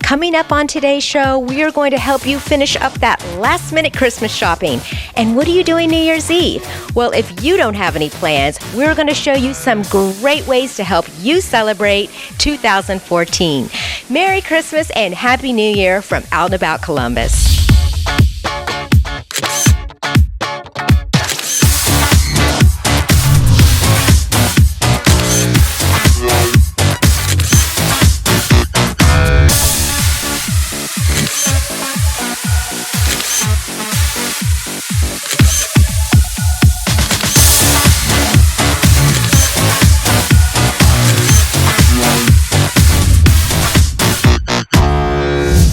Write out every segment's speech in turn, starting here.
Coming up on today's show, we are going to help you finish up that last-minute Christmas shopping. And what are you doing New Year's Eve? Well, if you don't have any plans, we're going to show you some great ways to help you celebrate 2014. Merry Christmas and Happy New Year from Out and About Columbus.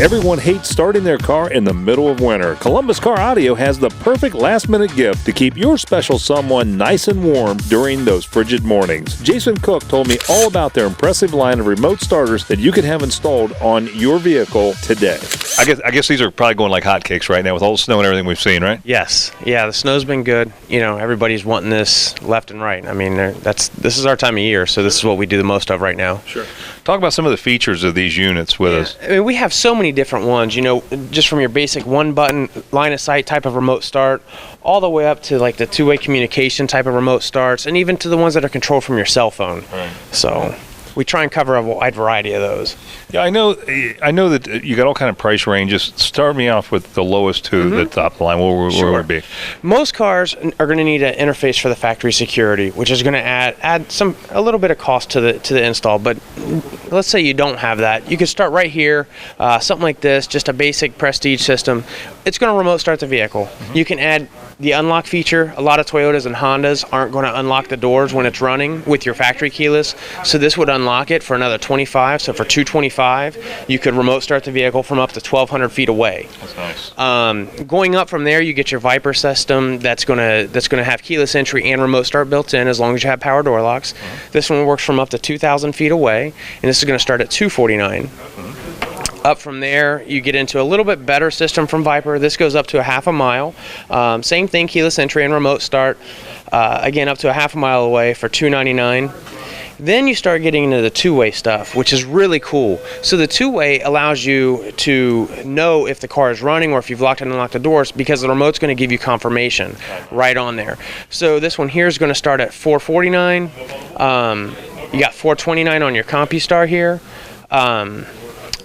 Everyone hates starting their car in the middle of winter. Columbus Car Audio has the perfect last-minute gift to keep your special someone nice and warm during those frigid mornings. Jason Cook told me all about their impressive line of remote starters that you can have installed on your vehicle today. I guess these are probably going like hotcakes right now with all the snow and everything we've seen, right? Yes. Yeah, the snow's been good. You know, everybody's wanting this left and right. I mean, this is our time of year, so this is what we do the most of right now. Sure. Talk about some of the features of these units with us. I mean, we have so many different ones, you know, just from your basic one-button line-of-sight type of remote start all the way up to like the two-way communication type of remote starts, and even to the ones that are controlled from your cell phone. Right. So we try and cover a wide variety of those. Yeah, I know that you got all kind of price ranges. Start me off with the lowest to the top of the line. Where would it be? Most cars are going to need an interface for the factory security, which is going to add a little bit of cost to the install. But let's say you don't have that, you could start right here, something like this, just a basic Prestige system. It's going to remote start the vehicle. You can add the unlock feature. A lot of Toyotas and Hondas aren't going to unlock the doors when it's running with your factory keyless, so this would unlock it for another $25. So for $225, you could remote start the vehicle from up to 1,200 feet away. That's nice. Going up from there, you get your Viper system that's going to have keyless entry and remote start built in, as long as you have power door locks. This one works from up to 2,000 feet away, and this is going to start at $249. Up from there, you get into a little bit better system from Viper. This goes up to a half a mile. Same thing, keyless entry and remote start. Again, up to a half a mile away for $299. Then you start getting into the two-way stuff, which is really cool. So the two-way allows you to know if the car is running or if you've locked and unlocked the doors, because the remote's going to give you confirmation right on there. So this one here is going to start at $449. You got $429 on your CompuStar here.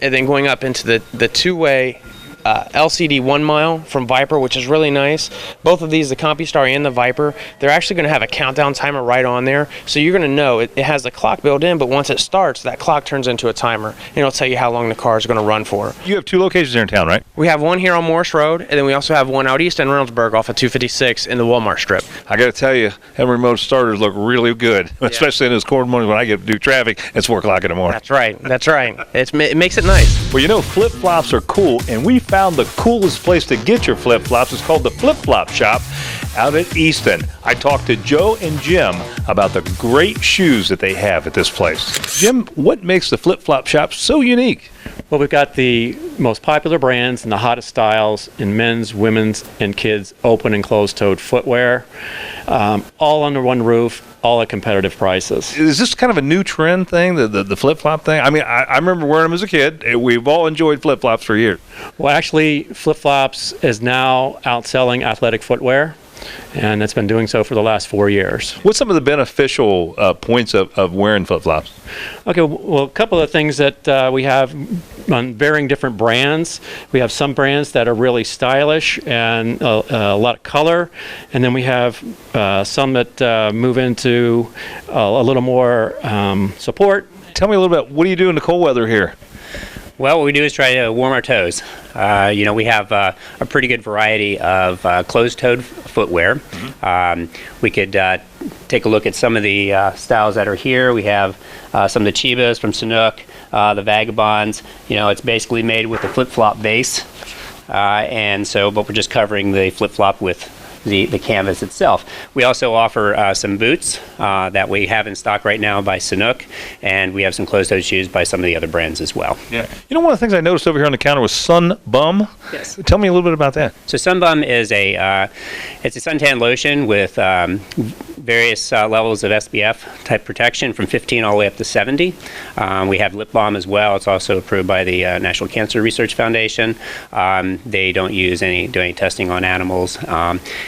And then going up into the two-way LCD 1 mile from Viper, which is really nice. Both of these, the CompuStar and the Viper, they're actually going to have a countdown timer right on there. So you're going to know it has the clock built in, but once it starts, that clock turns into a timer, and it'll tell you how long the car is going to run for. You have two locations here in town, right? We have one here on Morris Road, and then we also have one out east in Reynoldsburg off of 256 in the Walmart strip. I got to tell you, having remote starters look really good, especially in those cold mornings when I get to do traffic. It's 4 o'clock in the morning. That's right. That's right. It makes it nice. Well, you know, flip-flops are cool, and we found the coolest place to get your flip-flops. It's called the Flip Flop Shop out at Easton. I talked to Joe and Jim about the great shoes that they have at this place. Jim, what makes the Flip Flop Shop so unique? Well, we've got the most popular brands and the hottest styles in men's, women's, and kids' open and closed-toed footwear, all under one roof, all at competitive prices. Is this kind of a new trend thing, the flip-flop thing? I mean, I remember wearing them as a kid. We've all enjoyed flip-flops for years. Well, actually, flip-flops is now outselling athletic footwear, and it's been doing so for the last 4 years. What's some of the beneficial points of wearing flip-flops? Okay, well, a couple of things that we have on varying different brands. We have some brands that are really stylish and a lot of color, and then we have some that move into a little more support. Tell me a little bit, what do you do in the cold weather here? Well, what we do is try to warm our toes. We have a pretty good variety of closed-toed footwear. We could take a look at some of the styles that are here. We have some of the Chivas from Sanuk, the Vagabonds. It's basically made with a flip-flop base, but we're just covering the flip-flop with the canvas itself. We also offer some boots that we have in stock right now by Sanuk, and we have some closed-toed shoes by some of the other brands as well. Yeah. One of the things I noticed over here on the counter was Sun Bum. Yes. Tell me a little bit about that. So Sun Bum is it's a suntan lotion with various levels of SPF type protection from 15 all the way up to 70. We have lip balm as well. It's also approved by the National Cancer Research Foundation. They don't use do any testing on animals.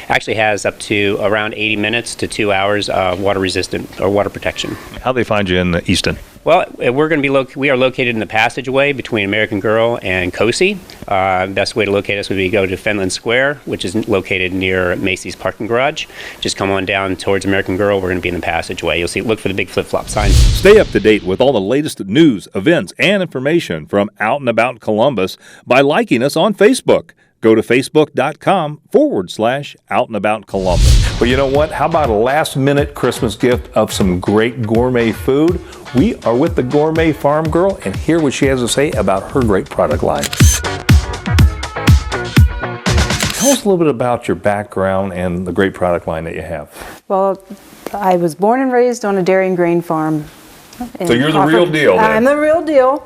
Actually has up to around 80 minutes to 2 hours of water resistant or water protection. How they find you in Easton? Well, we are located in the passageway between American Girl and KOTA. Best way to locate us would be go to Fenland Square, which is located near Macy's parking garage. Just come on down towards American Girl. We're going to be in the passageway. You'll see. Look for the big flip-flop sign. Stay up to date with all the latest news, events, and information from Out and About Columbus by liking us on Facebook. Go to facebook.com/Out and About Columbus. Well, you know what? How about a last-minute Christmas gift of some great gourmet food? We are with the Gourmet Farm Girl and hear what she has to say about her great product line. Tell us a little bit about your background and the great product line that you have. Well, I was born and raised on a dairy and grain farm. So you're the real deal, then. I'm the real deal.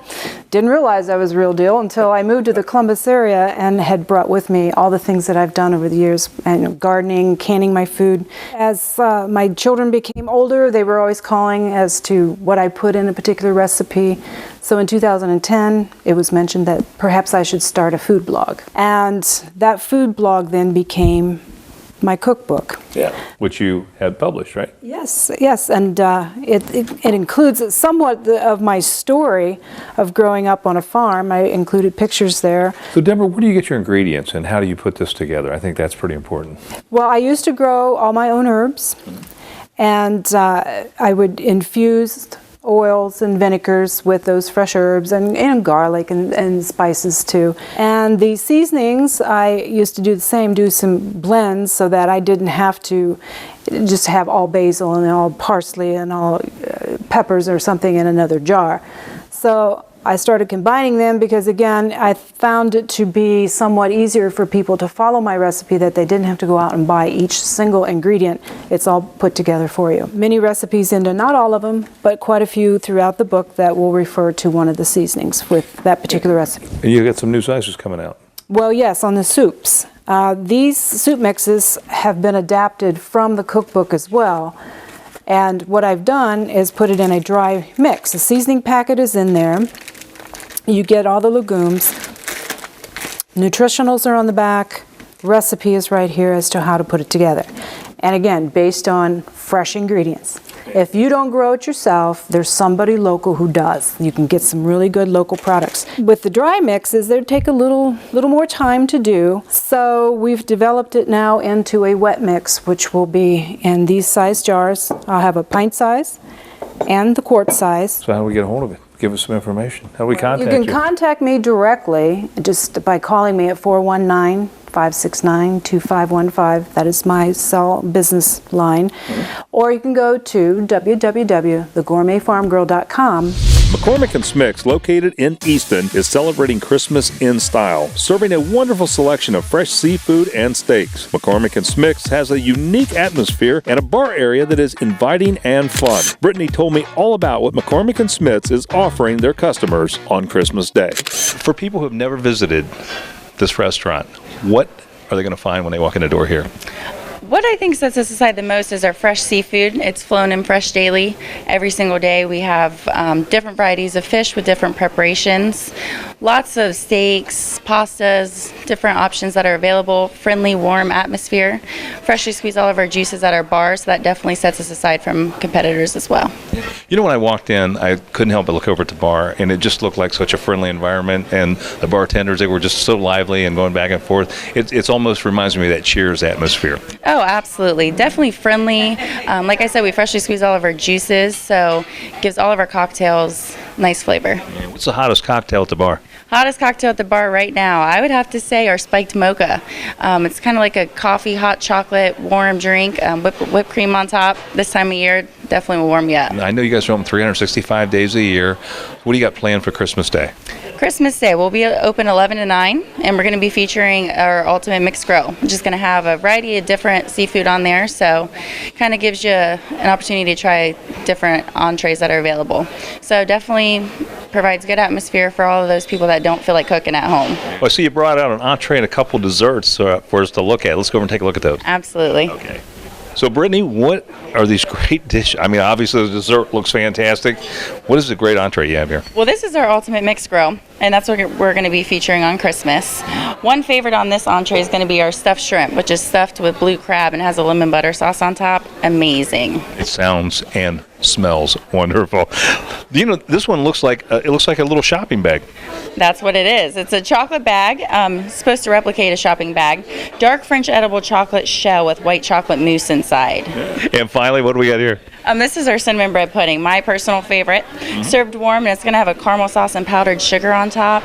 Didn't realize I was the real deal until I moved to the Columbus area and had brought with me all the things that I've done over the years, and gardening, canning my food. As my children became older, they were always calling as to what I put in a particular recipe. So in 2010, it was mentioned that perhaps I should start a food blog. And that food blog then became my cookbook. Yeah, which you had published, right? Yes, and it includes somewhat of my story of growing up on a farm. I included pictures there. So Deborah, where do you get your ingredients and how do you put this together? I think that's pretty important. Well, I used to grow all my own herbs, and I would infuse oils and vinegars with those fresh herbs and garlic and spices too. And the seasonings, I used to do the same, do some blends so that I didn't have to just have all basil and all parsley and all peppers or something in another jar. So I started combining them because, again, I found it to be somewhat easier for people to follow my recipe, that they didn't have to go out and buy each single ingredient. It's all put together for you. Many recipes into, not all of them, but quite a few throughout the book that will refer to one of the seasonings with that particular recipe. And you got some new sizes coming out. Well, yes, on the soups. These soup mixes have been adapted from the cookbook as well. And what I've done is put it in a dry mix. The seasoning packet is in there. You get all the legumes. Nutritionals are on the back. Recipe is right here as to how to put it together. And again, based on fresh ingredients. If you don't grow it yourself, there's somebody local who does. You can get some really good local products. With the dry mixes, they take a little more time to do. So we've developed it now into a wet mix, which will be in these size jars. I'll have a pint size and the quart size. So how do we get a hold of it? Give us some information. How do we contact you? You can contact me directly just by calling me at 419-569-2515. That is my cell business line. Or you can go to www.thegourmetfarmgirl.com. McCormick Schmicks, located in Easton, is celebrating Christmas in style, serving a wonderful selection of fresh seafood and steaks. McCormick Schmicks has a unique atmosphere and a bar area that is inviting and fun. Brittany told me all about what McCormick Schmicks is offering their customers on Christmas Day. For people who have never visited this restaurant, what are they going to find when they walk in the door here? What I think sets us aside the most is our fresh seafood. It's flown in fresh daily. Every single day we have different varieties of fish with different preparations. Lots of steaks, pastas, different options that are available. Friendly, warm atmosphere. Freshly squeeze all of our juices at our bar, so that definitely sets us aside from competitors as well. You know, when I walked in, I couldn't help but look over at the bar, and it just looked like such a friendly environment. And the bartenders, they were just so lively and going back and forth. It almost reminds me of that Cheers atmosphere. Oh, absolutely. Definitely friendly. Like I said, we freshly squeeze all of our juices, so it gives all of our cocktails nice flavor. What's the hottest cocktail at the bar? Hottest cocktail at the bar right now, I would have to say our spiked mocha. It's kind of like a coffee, hot chocolate, warm drink, whipped cream on top. This time of year, definitely will warm you up. I know you guys are open 365 days a year. What do you got planned for Christmas Day? Christmas Day, we'll be open 11 to 9, and we're going to be featuring our Ultimate Mixed Grill. We're just going to have a variety of different seafood on there, so kind of gives you an opportunity to try different entrees that are available. So definitely provides good atmosphere for all of those people that don't feel like cooking at home. Well, I see you brought out an entree and a couple desserts for us to look at. Let's go over and take a look at those. Absolutely. Okay. So, Brittany, what are these great dishes? I mean, obviously the dessert looks fantastic. What is the great entree you have here? Well, this is our ultimate mixed grill, and that's what we're going to be featuring on Christmas. One favorite on this entree is going to be our stuffed shrimp, which is stuffed with blue crab and has a lemon butter sauce on top. Amazing. It sounds and smells wonderful. You know, this one looks like a little shopping bag. That's what it is. It's a chocolate bag, supposed to replicate a shopping bag. Dark French edible chocolate shell with white chocolate mousse inside. And finally, what do we got here? This is our cinnamon bread pudding, my personal favorite. Served warm, and it's going to have a caramel sauce and powdered sugar on top.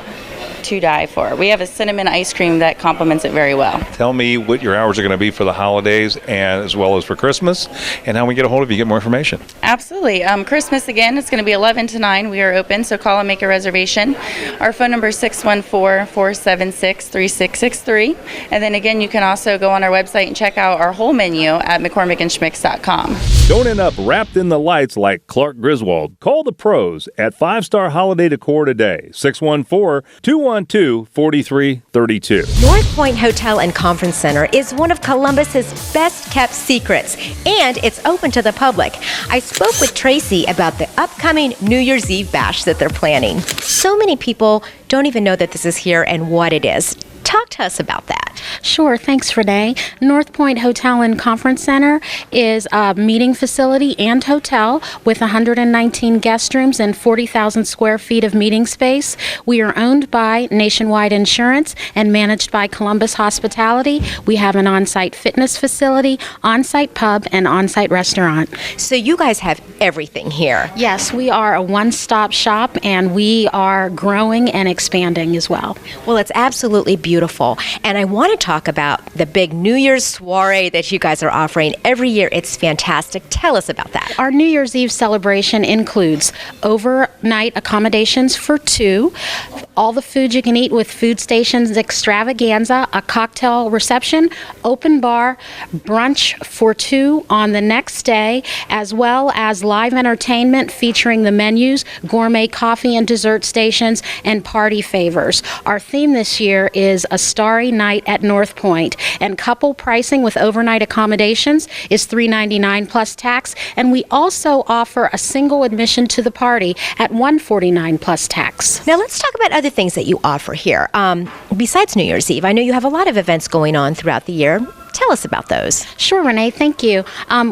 To die for. We have a cinnamon ice cream that complements it very well. Tell me what your hours are going to be for the holidays and as well as for Christmas, and how we get a hold of you, get more information. Absolutely. Christmas, again, it's going to be 11 to 9. We are open, so call and make a reservation. Our phone number is 614-476-3663. And then again, you can also go on our website and check out our whole menu at McCormickandSchmicks.com. Don't end up wrapped in the lights like Clark Griswold. Call the pros at 5 Star Holiday Decor today. 614-212-4332. Northpoint Hotel and Conference Center is one of Columbus's best kept secrets, and it's open to the public. I spoke with Tracy about the upcoming New Year's Eve bash that they're planning. So many people don't even know that this is here and what it is. Talk to us about that. Sure. Thanks, Renee. Northpoint Hotel and Conference Center is a meeting facility and hotel with 119 guest rooms and 40,000 square feet of meeting space. We are owned by Nationwide Insurance and managed by Columbus Hospitality. We have an on-site fitness facility, on-site pub, and on-site restaurant. So you guys have everything here. Yes, we are a one-stop shop, and we are growing and expanding as well. Well, it's absolutely beautiful. And I want to talk about the big New Year's soiree that you guys are offering every year. It's fantastic. Tell us about that. Our New Year's Eve celebration includes overnight accommodations for 2, all the food you can eat with Food Stations Extravaganza, a cocktail reception, open bar, brunch for 2 on the next day, as well as live entertainment featuring the menus, gourmet coffee and dessert stations, and party favors. Our theme this year is a starry night at Northpoint, and couple pricing with overnight accommodations is $399 plus tax, and we also offer a single admission to the party at $149 plus tax. Now let's talk about other things that you offer here. Besides New Year's Eve, I know you have a lot of events going on throughout the year. Tell us about those. Sure, Renee. Thank you.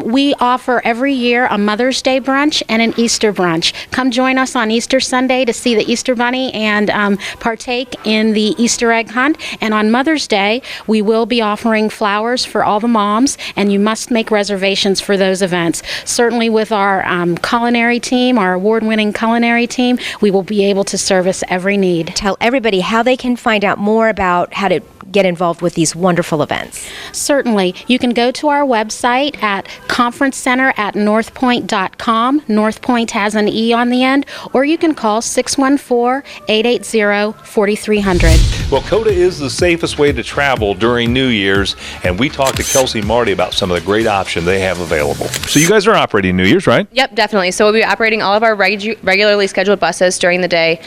We offer every year a Mother's Day brunch and an Easter brunch. Come join us on Easter Sunday to see the Easter Bunny and partake in the Easter egg hunt. And on Mother's Day, we will be offering flowers for all the moms, and you must make reservations for those events. Certainly with our culinary team, our award-winning culinary team, we will be able to service every need. Tell everybody how they can find out more about how to get involved with these wonderful events. Certainly. You can go to our website at conferencecenter@northpoint.com. Northpoint has an E on the end, or you can call 614-880-4300. Well, KOTA is the safest way to travel during New Year's, and we talked to Kelsey Marty about some of the great options they have available. So you guys are operating New Year's, right? Yep, definitely. So we'll be operating all of our regularly scheduled buses during the day.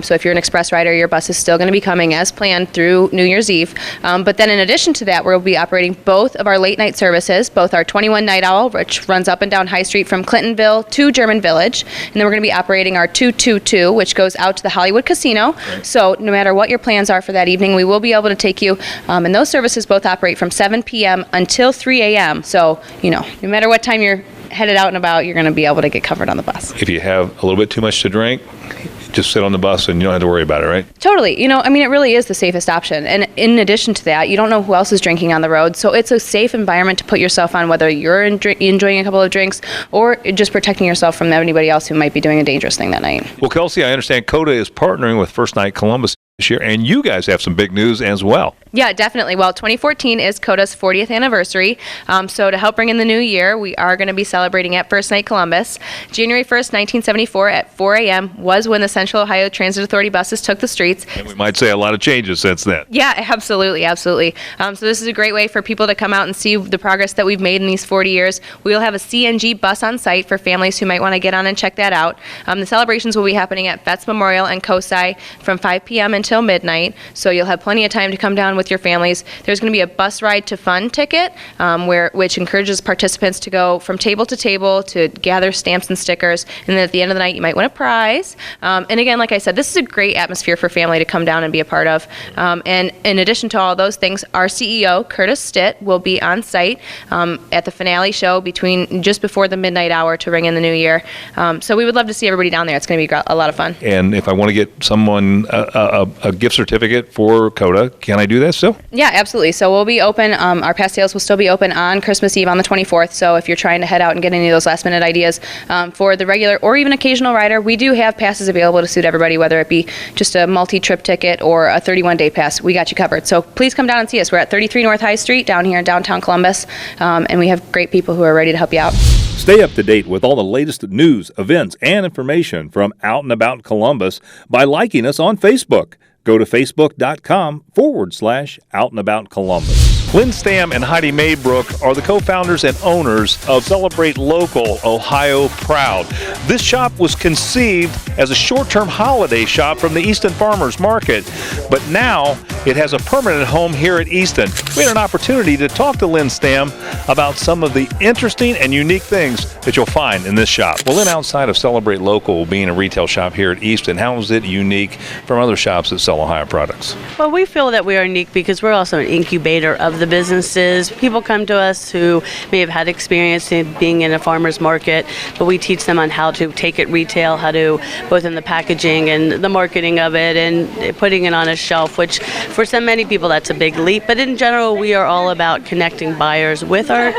So if you're an express rider, your bus is still going to be coming as planned through New Year's Eve. But then in addition to that, we'll be operating both of our late night services, both our 21 Night Owl, which runs up and down High Street from Clintonville to German Village, and then we're going to be operating our 222, which goes out to the Hollywood Casino. Right. So no matter what your plans are for that evening, we will be able to take you, and those services both operate from 7 p.m. until 3 a.m. So, no matter what time you're headed out and about, you're going to be able to get covered on the bus. If you have a little bit too much to drink, just sit on the bus and you don't have to worry about it, right? Totally. It really is the safest option. And in addition to that, you don't know who else is drinking on the road. So it's a safe environment to put yourself on, whether you're enjoying a couple of drinks or just protecting yourself from anybody else who might be doing a dangerous thing that night. Well, Kelsey, I understand KOTA is partnering with First Night Columbus this year, and you guys have some big news as well. Yeah, definitely. Well, 2014 is KOTA's 40th anniversary. So to help bring in the new year, we are going to be celebrating at First Night Columbus. January 1st, 1974 at 4 a.m. was when the Central Ohio Transit Authority buses took the streets. And we might say a lot of changes since then. Yeah, absolutely. So this is a great way for people to come out and see the progress that we've made in these 40 years. We will have a CNG bus on site for families who might want to get on and check that out. The celebrations will be happening at Vets Memorial and COSI from 5 p.m. until midnight. So you'll have plenty of time to come down with with your families. There's going to be a bus ride to fun ticket, which encourages participants to go from table to table to gather stamps and stickers. And then at the end of the night, you might win a prize. And again, like I said, this is a great atmosphere for family to come down and be a part of. And in addition to all those things, our CEO, Curtis Stitt, will be on site at the finale show just before the midnight hour to ring in the new year. So we would love to see everybody down there. It's going to be a lot of fun. And if I want to get someone a gift certificate for KOTA, can I do that still? Yeah, absolutely. So we'll be open. Our past sales will still be open on Christmas Eve on the 24th. So if you're trying to head out and get any of those last minute ideas for the regular or even occasional rider, we do have passes available to suit everybody, whether it be just a multi-trip ticket or a 31-day pass. We got you covered. So please come down and see us. We're at 33 North High Street down here in downtown Columbus, and we have great people who are ready to help you out. Stay up to date with all the latest news, events, and information from Out and About Columbus by liking us on Facebook. Go to facebook.com/Out and About Columbus. Lynn Stamm and Heidi Maybrook are the co-founders and owners of Celebrate Local, Ohio Proud. This shop was conceived as a short-term holiday shop from the Easton Farmers Market, but now it has a permanent home here at Easton. We had an opportunity to talk to Lynn Stamm about some of the interesting and unique things that you'll find in this shop. Well, Lynn, outside of Celebrate Local being a retail shop here at Easton, how is it unique from other shops that sell Ohio products? Well, we feel that we are unique because we're also an incubator of the businesses. People come to us who may have had experience in being in a farmer's market, but we teach them on how to take it retail, how to both in the packaging and the marketing of it and putting it on a shelf, which for so many people that's a big leap. But in general, we are all about connecting buyers with our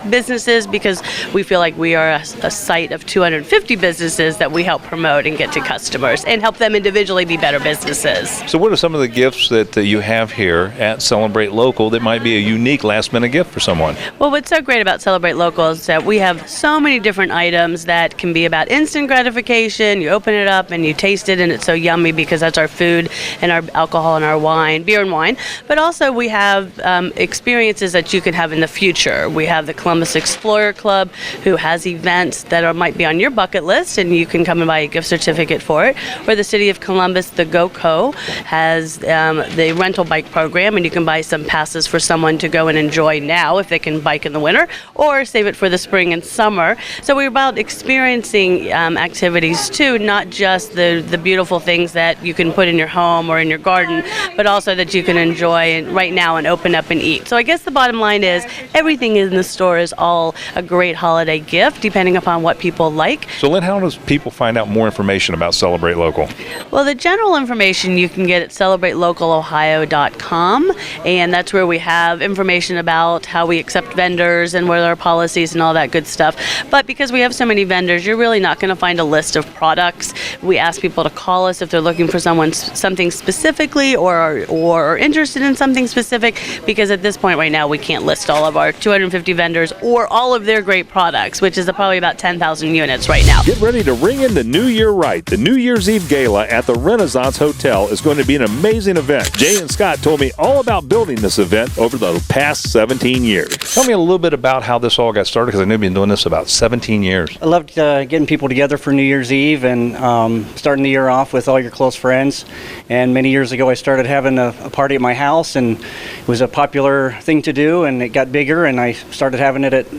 businesses because we feel like we are a site of 250 businesses that we help promote and get to customers and help them individually be better businesses. So what are some of the gifts that you have here at Celebrate Local that might be a unique last-minute gift for someone? Well, what's so great about Celebrate Local is that we have so many different items that can be about instant gratification. You open it up and you taste it and it's so yummy because that's our food and our alcohol and our wine, beer and wine. But also we have experiences that you could have in the future. We have the Columbus Explorer Club who has events that might be on your bucket list and you can come and buy a gift certificate for it. Or the City of Columbus, the GoCo, has the rental bike program and you can buy some passes for someone to go and enjoy now if they can bike in the winter or save it for the spring and summer. So we're about experiencing activities too, not just the beautiful things that you can put in your home or in your garden, but also that you can enjoy right now and open up and eat. So I guess the bottom line is everything in the store is all a great holiday gift depending upon what people like. So Lynn, how does people find out more information about Celebrate Local? Well, the general information you can get at celebratelocalohio.com, and that's where we have information about how we accept vendors and what are our policies and all that good stuff. But because we have so many vendors, you're really not going to find a list of products. We ask people to call us if they're looking for something specifically or are interested in something specific, because at this point right now we can't list all of our 250 vendors or all of their great products, which is probably about 10,000 units right now. Get ready to ring in the new year right. The New Year's Eve Gala at the Renaissance Hotel is going to be an amazing event. Jay and Scott told me all about building this event over the past 17 years. Tell me a little bit about how this all got started, because I know you've been doing this about 17 years. I loved getting people together for New Year's Eve and starting the year off with all your close friends. And many years ago I started having a party at my house, and it was a popular thing to do, and it got bigger, and I started having it at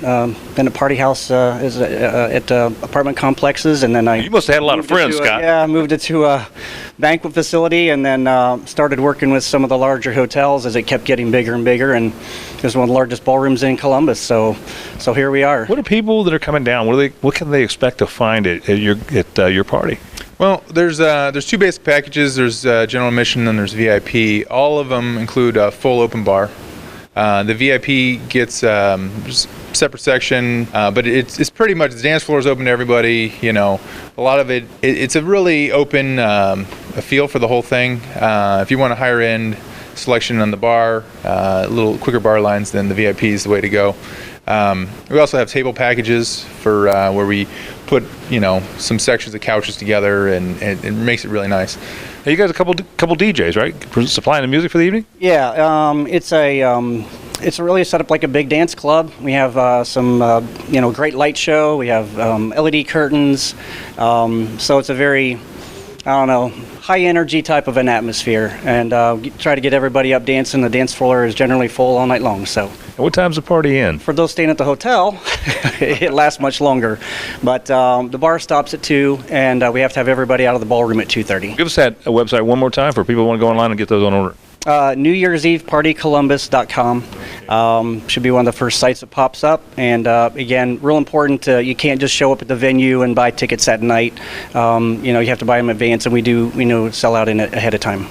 in a party house at apartment complexes, and then You must have had a lot of friends, Scott. I moved it to a banquet facility, and then started working with some of the larger hotels as it kept getting bigger and bigger, and it was one of the largest ballrooms in Columbus. So here we are. What are people that are coming down? What can they expect to find at your party? Well, there's two basic packages. There's general admission and there's VIP. All of them include a full open bar. The VIP gets separate section, but it's pretty much the dance floor is open to everybody. You know, a lot of it's a really open a feel for the whole thing. If you want a higher end selection on the bar, a little quicker bar lines, then the VIP is the way to go. We also have table packages for where we put some sections of couches together, and it makes it really nice. Now you guys a couple DJs, right? Supplying the music for the evening? Yeah, it's really set up like a big dance club. We have some great light show. We have LED curtains. So it's a very high energy type of an atmosphere, and try to get everybody up dancing. The dance floor is generally full all night long. So. And what time's the party end? For those staying at the hotel, it lasts much longer. But the bar stops at 2, and we have to have everybody out of the ballroom at 2:30. Give us that website one more time for people who want to go online and get those on order. New Year's Eve partycolumbus.com should be one of the first sites that pops up. And again, real important, you can't just show up at the venue and buy tickets that night. You have to buy them in advance, and we sell out in it ahead of time.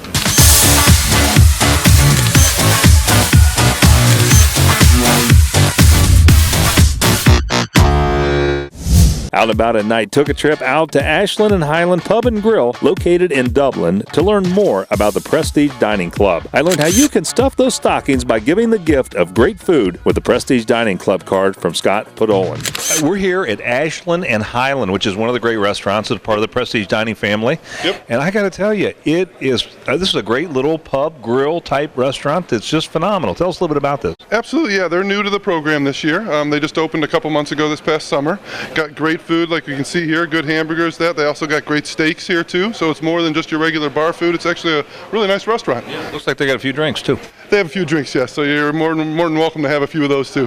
Out and about at night, took a trip out to Ashland and Highland Pub and Grill, located in Dublin, to learn more about the Prestige Dining Club. I learned how you can stuff those stockings by giving the gift of great food with the Prestige Dining Club card from Scott Podolin. We're here at Ashland and Highland, which is one of the great restaurants that's part of the Prestige Dining family. Yep. And I got to tell you, this is a great little pub grill type restaurant that's just phenomenal. Tell us a little bit about this. Absolutely, yeah. They're new to the program this year. They just opened a couple months ago this past summer. Got great food like you can see here, good hamburgers. They also got great steaks here too, so it's more than just your regular bar food. It's actually a really nice restaurant. Yeah, looks like they got a few drinks too. They have a few drinks, yes, so you're more than welcome to have a few of those too.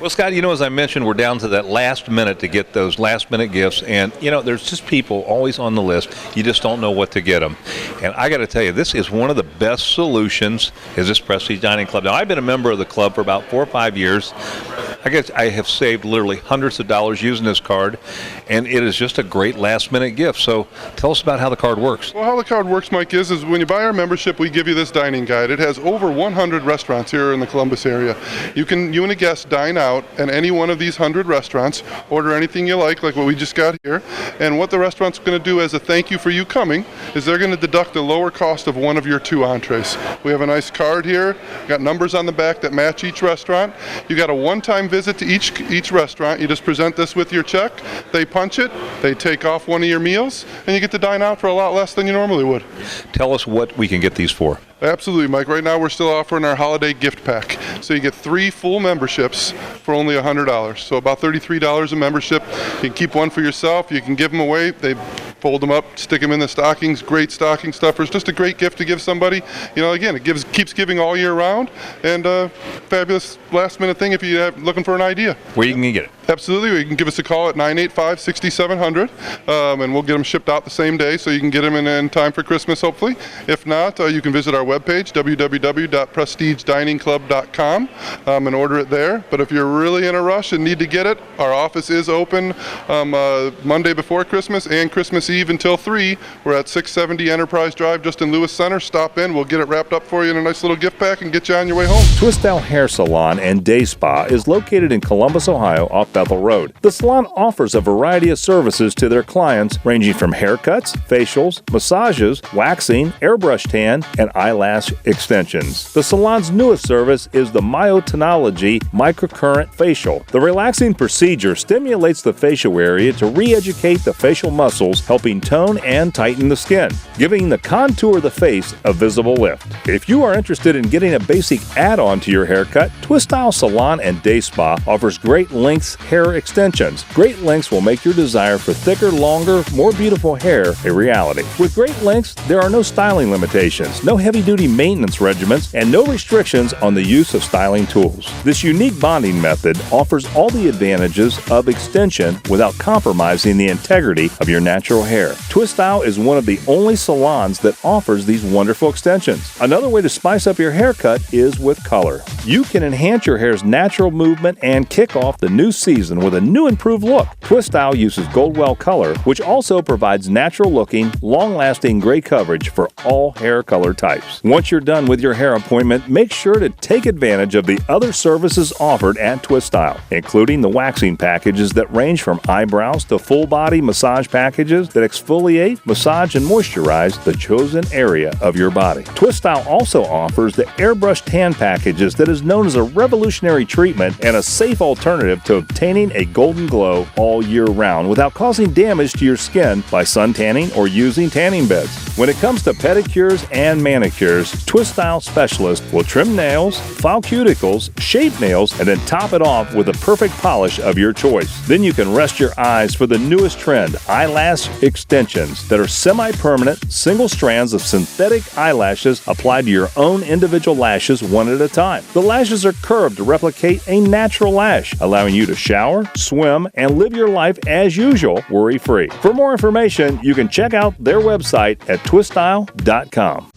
Well, Scott, as I mentioned, we're down to that last minute to get those last minute gifts, and there's just people always on the list. You just don't know what to get them. And I got to tell you, this is one of the best solutions, is this Prestige Dining Club. Now, I've been a member of the club for about 4 or 5 years. I guess I have saved literally hundreds of dollars using this card, and it is just a great last-minute gift. So tell us about how the card works. Well, how the card works, Mike, is when you buy our membership, we give you this dining guide. It has over 100 restaurants here in the Columbus area. You and a guest dine out at any one of these 100 restaurants, order anything you like what we just got here, and what the restaurant's going to do as a thank you for you coming is they're going to deduct the lower cost of one of your 2 entrees. We have a nice card here, got numbers on the back that match each restaurant. You got a one-time visit to each restaurant. You just present this with your check, they punch it, they take off one of your meals, and you get to dine out for a lot less than you normally would. Tell us what we can get these for. Absolutely, Mike. Right now we're still offering our holiday gift pack. So you get 3 full memberships for only $100. So about $33 a membership. You can keep one for yourself. You can give them away. They fold them up, stick them in the stockings. Great stocking stuffers. Just a great gift to give somebody. Again, it keeps giving all year round, and fabulous last minute thing if you're looking for an idea. Where you can get it? Absolutely. You can give us a call at 985-6700, and we'll get them shipped out the same day, so you can get them in time for Christmas, hopefully. If not, you can visit our webpage, www.prestigediningclub.com, and order it there. But if you're really in a rush and need to get it, our office is open Monday before Christmas and Christmas Eve until 3. We're at 670 Enterprise Drive, just in Lewis Center. Stop in. We'll get it wrapped up for you in a nice little gift pack and get you on your way home. Twist-Out Hair Salon and Day Spa is located in Columbus, Ohio, off Bethel Road. The salon offers a variety of services to their clients, ranging from haircuts, facials, massages, waxing, airbrush tan, and eyelash extensions. The salon's newest service is the myotonology microcurrent facial. The relaxing procedure stimulates the facial area to re-educate the facial muscles, helping tone and tighten the skin, giving the contour of the face a visible lift. If you are interested in getting a basic add-on to your haircut, Twist-Style Salon and Day Spa offers Great Lengths hair extensions. Great Lengths will make your desire for thicker, longer, more beautiful hair a reality. With Great Lengths, there are no styling limitations, no heavy-duty maintenance regimens, and no restrictions on the use of styling tools. This unique bonding method offers all the advantages of extension without compromising the integrity of your natural hair. Twist-Style is one of the only salons that offers these wonderful extensions. Another way to spice up your haircut is with color. You can enhance your hair's natural movement and kick off the new season with a new improved look. Twist-Style uses Goldwell color, which also provides natural-looking, long-lasting gray coverage for all hair color types. Once you're done with your hair appointment, make sure to take advantage of the other services offered at Twist-Style, including the waxing packages that range from eyebrows to full-body massage packages that exfoliate, massage, and moisturize the chosen area of your body. Twist-Style also offers the airbrush tan packages that is known as a revolutionary treatment and and a safe alternative to obtaining a golden glow all year round without causing damage to your skin by sun tanning or using tanning beds. When it comes to pedicures and manicures, Twist Style Specialist will trim nails, file cuticles, shape nails, and then top it off with a perfect polish of your choice. Then you can rest your eyes for the newest trend, eyelash extensions that are semi-permanent, single strands of synthetic eyelashes applied to your own individual lashes one at a time. The lashes are curved to replicate a natural lash, allowing you to shower, swim, and live your life as usual, worry-free. For more information, you can check out their website at twiststyle.com.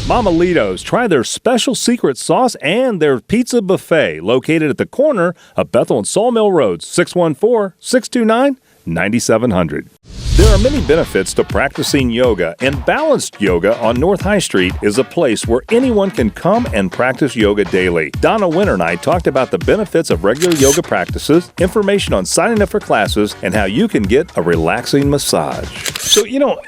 Mama Lito's, try their special secret sauce and their pizza buffet located at the corner of Bethel and Sawmill Roads, 614-629-9700. There are many benefits to practicing yoga, and Balanced Yoga on North High Street is a place where anyone can come and practice yoga daily. Donna Winter and I talked about the benefits of regular yoga practices, information on signing up for classes, and how you can get a relaxing massage. So,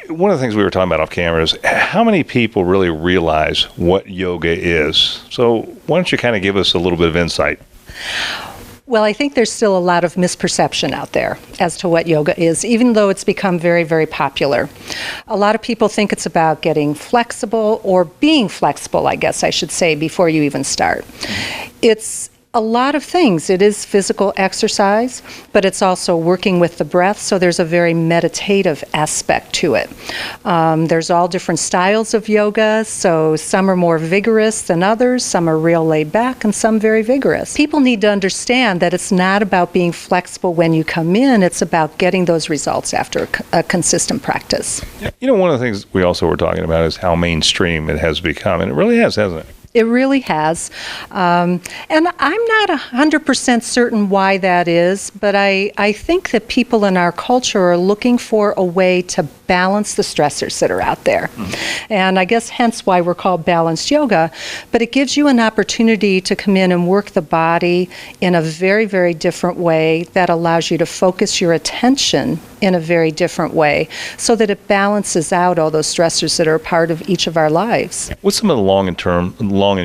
one of the things we were talking about off camera is how many people really realize what yoga is. So why don't you kind of give us a little bit of insight? Well, I think there's still a lot of misperception out there as to what yoga is, even though it's become very, very popular. A lot of people think it's about getting flexible or being flexible, I guess I should say, before you even start. It's a lot of things. It is physical exercise, but it's also working with the breath, so there's a very meditative aspect to it. There's all different styles of yoga, so some are more vigorous than others, some are real laid back, and some very vigorous. People need to understand that it's not about being flexible when you come in, it's about getting those results after a consistent practice. One of the things we also were talking about is how mainstream it has become, and it really has, hasn't it? It really has. And I'm not 100% certain why that is, but I think that people in our culture are looking for a way to balance the stressors that are out there. And I guess hence why we're called Balanced Yoga, but it gives you an opportunity to come in and work the body in a very, very different way that allows you to focus your attention in a very different way so that it balances out all those stressors that are a part of each of our lives. What's some of the long and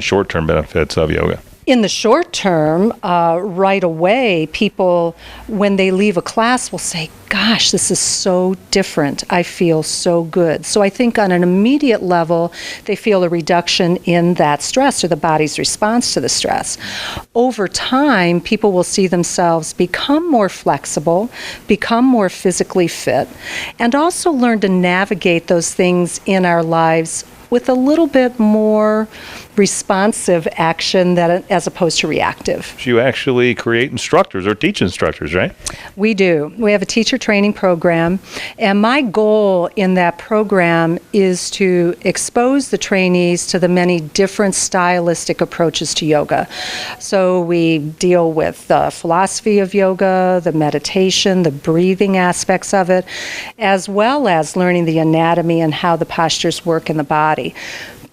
short-term benefits of yoga? In the short term, right away, people, when they leave a class, will say, gosh, this is so different. I feel so good. So I think on an immediate level, they feel a reduction in that stress or the body's response to the stress. Over time, people will see themselves become more flexible, become more physically fit, and also learn to navigate those things in our lives with a little bit more responsive action as opposed to reactive. You actually create instructors or teach instructors, right? We do. We have a teacher training program, and my goal in that program is to expose the trainees to the many different stylistic approaches to yoga. So we deal with the philosophy of yoga, the meditation, the breathing aspects of it, as well as learning the anatomy and how the postures work in the body.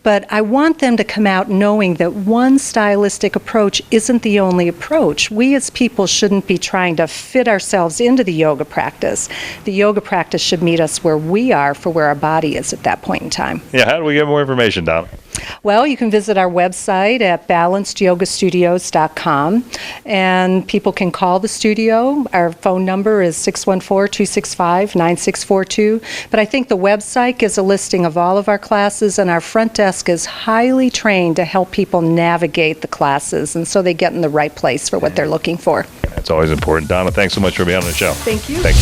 But I want them to come out knowing that one stylistic approach isn't the only approach. We as people shouldn't be trying to fit ourselves into the yoga practice. The yoga practice should meet us where we are for where our body is at that point in time. Yeah, how do we get more information, Donna? Well, you can visit our website at balancedyogastudios.com, and people can call the studio. Our phone number is 614-265-9642. But I think the website gives a listing of all of our classes, and our front desk is highly trained to help people navigate the classes, and so they get in the right place for what they're looking for. That's always important. Donna, thanks so much for being on the show. Thank you. Thank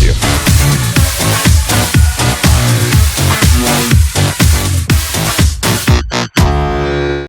you.